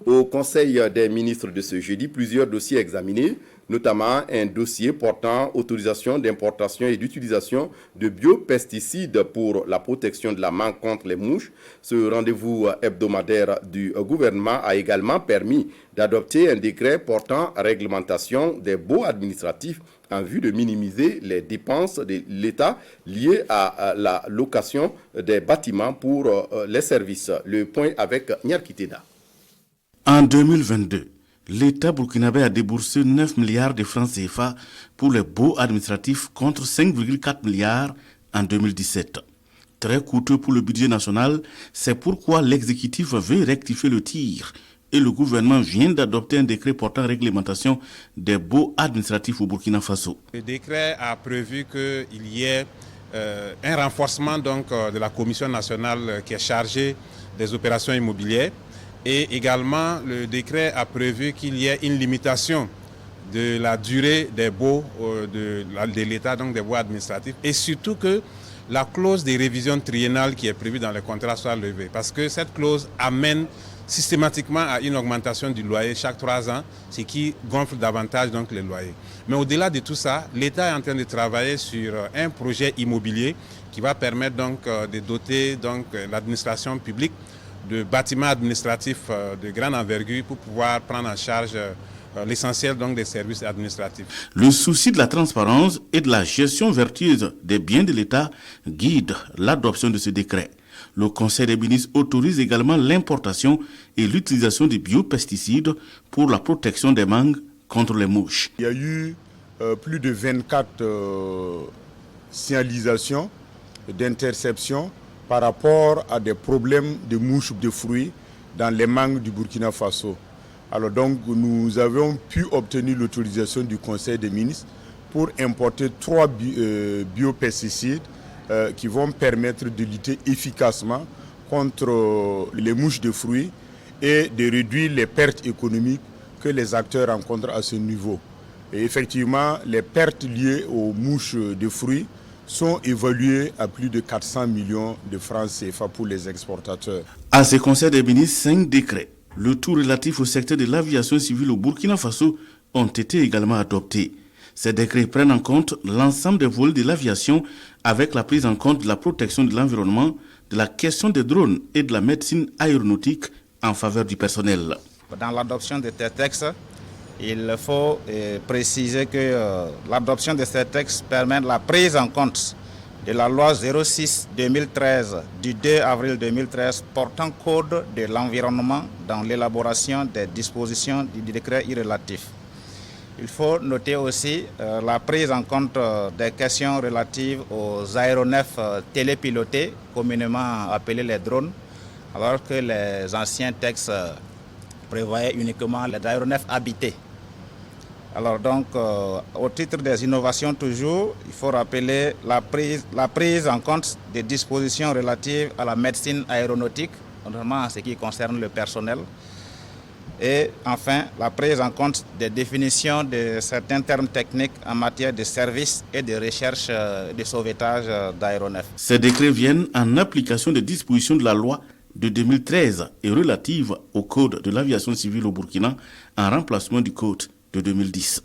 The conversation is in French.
Au Conseil des ministres de ce jeudi, plusieurs dossiers examinés, notamment un dossier portant autorisation d'importation et d'utilisation de biopesticides pour la protection de la mangue contre les mouches. Ce rendez-vous hebdomadaire du gouvernement a également permis d'adopter un décret portant réglementation des baux administratifs en vue de minimiser les dépenses de l'État liées à la location des bâtiments pour les services. Le point avec Nyarkiteda. En 2022, l'État burkinabé a déboursé 9 milliards de francs CFA pour les baux administratifs contre 5,4 milliards en 2017. Très coûteux pour le budget national, c'est pourquoi l'exécutif veut rectifier le tir et le gouvernement vient d'adopter un décret portant réglementation des baux administratifs au Burkina Faso. Le décret a prévu qu'il y ait un renforcement de la commission nationale qui est chargée des opérations immobilières. Et également, le décret a prévu qu'il y ait une limitation de la durée des baux de l'État, donc des baux administratifs. Et surtout que la clause des révisions triennales qui est prévue dans les contrats soit levée. Parce que cette clause amène systématiquement à une augmentation du loyer chaque 3 ans, ce qui gonfle davantage donc les loyers. Mais au-delà de tout ça, l'État est en train de travailler sur un projet immobilier qui va permettre donc de doter l'administration publique de bâtiments administratifs de grande envergure pour pouvoir prendre en charge l'essentiel des services administratifs. Le souci de la transparence et de la gestion vertueuse des biens de l'État guide l'adoption de ce décret. Le Conseil des ministres autorise également l'importation et l'utilisation de biopesticides pour la protection des mangues contre les mouches. Il y a eu plus de 24 signalisations d'interception par rapport à des problèmes de mouches de fruits dans les mangues du Burkina Faso. Alors donc nous avons pu obtenir l'autorisation du Conseil des ministres pour importer 3 biopesticides qui vont permettre de lutter efficacement contre les mouches de fruits et de réduire les pertes économiques que les acteurs rencontrent à ce niveau. Et effectivement, les pertes liées aux mouches de fruits sont évalués à plus de 400 millions de francs CFA pour les exportateurs. À ce Conseil des ministres, 5 décrets, le tout relatif au secteur de l'aviation civile au Burkina Faso, ont été également adoptés. Ces décrets prennent en compte l'ensemble des volets de l'aviation avec la prise en compte de la protection de l'environnement, de la question des drones et de la médecine aéronautique en faveur du personnel. Dans l'adoption de ces textes, il faut préciser que l'adoption de ces textes permet la prise en compte de la loi 06-2013 du 2 avril 2013 portant code de l'environnement dans l'élaboration des dispositions du décret relatif. Il faut noter aussi la prise en compte des questions relatives aux aéronefs télépilotés, communément appelés les drones, alors que les anciens textes prévoyaient uniquement les aéronefs habités. Alors donc, au titre des innovations toujours, il faut rappeler la prise en compte des dispositions relatives à la médecine aéronautique, notamment en ce qui concerne le personnel. Et enfin, la prise en compte des définitions de certains termes techniques en matière de services et de recherche et de sauvetage d'aéronefs. Ces décrets viennent en application des dispositions de la loi de 2013 et relative au Code de l'aviation civile au Burkina en remplacement du Code de 2010.